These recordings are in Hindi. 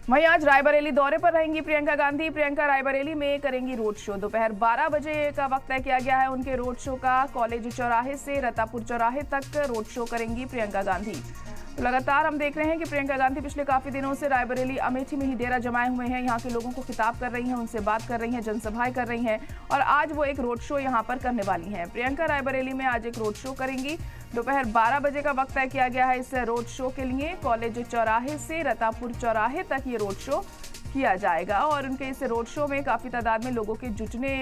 वहीं आज रायबरेली दौरे पर रहेंगी प्रियंका गांधी। प्रियंका रायबरेली में करेंगी रोड शो। दोपहर 12 बजे का वक्त तय किया गया है उनके रोड शो का। कॉलेज चौराहे से रतापुर चौराहे तक रोड शो करेंगी प्रियंका गांधी। तो लगातार हम देख रहे हैं कि प्रियंका गांधी पिछले काफी दिनों से रायबरेली अमेठी में ही डेरा जमाए हुए हैं। यहाँ के लोगों को खिताब कर रही हैं, उनसे बात कर रही हैं, जनसभाएं कर रही हैं और आज वो एक रोड शो यहाँ पर करने वाली हैं। प्रियंका रायबरेली में आज एक रोड शो करेंगी। दोपहर 12 बजे का वक्त तय किया गया है इस रोड शो के लिए। कॉलेज चौराहे से रतापुर चौराहे तक ये रोड शो किया जाएगा और उनके इस रोड शो में काफ़ी तादाद में लोगों के जुटने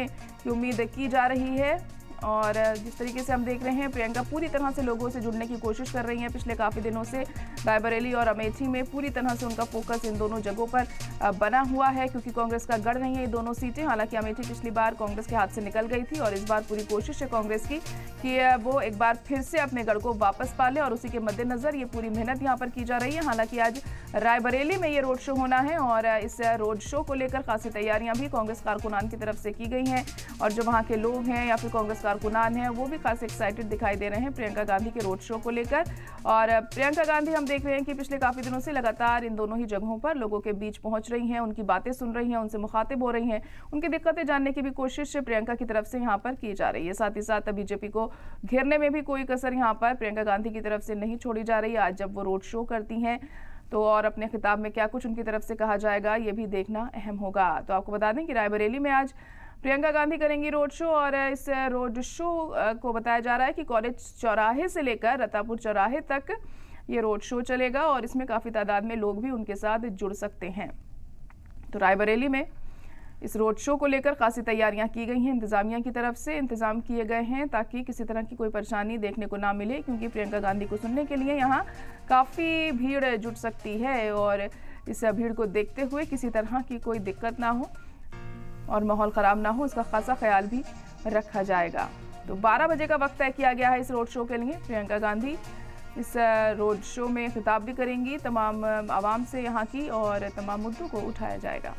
की उम्मीद की जा रही है। और जिस तरीके से हम देख रहे हैं, प्रियंका पूरी तरह से लोगों से जुड़ने की कोशिश कर रही हैं। पिछले काफ़ी दिनों से रायबरेली और अमेठी में पूरी तरह से उनका फोकस इन दोनों जगहों पर बना हुआ है, क्योंकि कांग्रेस का गढ़ नहीं है ये दोनों सीटें। हालांकि अमेठी पिछली बार कांग्रेस के हाथ से निकल गई थी और इस बार पूरी कोशिश है कांग्रेस की कि वो एक बार फिर से अपने गढ़ को वापस पा ले और उसी के मद्देनजर ये पूरी मेहनत यहाँ पर की जा रही है। हालांकि आज रायबरेली में ये रोड शो होना है और इस रोड शो को लेकर खासी तैयारियां भी कांग्रेस कारकुनान की तरफ से की गई हैं और जो वहाँ के लोग हैं या फिर कांग्रेस कारकुनान हैं वो भी खास एक्साइटेड दिखाई दे रहे हैं प्रियंका गांधी के रोड शो को लेकर। और प्रियंका गांधी हम देख रहे हैं कि पिछले काफ़ी दिनों से लगातार इन दोनों ही जगहों पर लोगों के बीच पहुंच रही हैं, उनकी बातें सुन रही हैं, उनसे मुखातिब हो रही हैं, उनकी दिक्कतें जानने की भी कोशिश प्रियंका की तरफ से यहाँ पर की जा रही है। साथ ही साथ बीजेपी को घेरने में भी कोई कसर यहाँ पर प्रियंका गांधी की तरफ से नहीं छोड़ी जा रही है। आज जब वो रोड शो करती हैं तो और अपने खिताब में क्या कुछ उनकी तरफ से कहा जाएगा ये भी देखना अहम होगा। तो आपको बता दें कि रायबरेली में आज प्रियंका गांधी करेंगी रोड शो और इस रोड शो को बताया जा रहा है कि कॉलेज चौराहे से लेकर रतापुर चौराहे तक ये रोड शो चलेगा और इसमें काफ़ी तादाद में लोग भी उनके साथ जुड़ सकते हैं। तो रायबरेली में इस रोड शो को लेकर खासी तैयारियां की गई हैं, इंतजामिया की तरफ से इंतजाम किए गए हैं ताकि किसी तरह की कोई परेशानी देखने को ना मिले, क्योंकि प्रियंका गांधी को सुनने के लिए यहाँ काफ़ी भीड़ जुट सकती है और इस भीड़ को देखते हुए किसी तरह की कोई दिक्कत ना हो और माहौल ख़राब ना हो, इसका खासा ख्याल भी रखा जाएगा। तो 12 बजे का वक्त तय किया गया है इस रोड शो के लिए। प्रियंका गांधी इस रोड शो में खिताब भी करेंगी तमाम आवाम से यहाँ की और तमाम मुद्दों को उठाया जाएगा।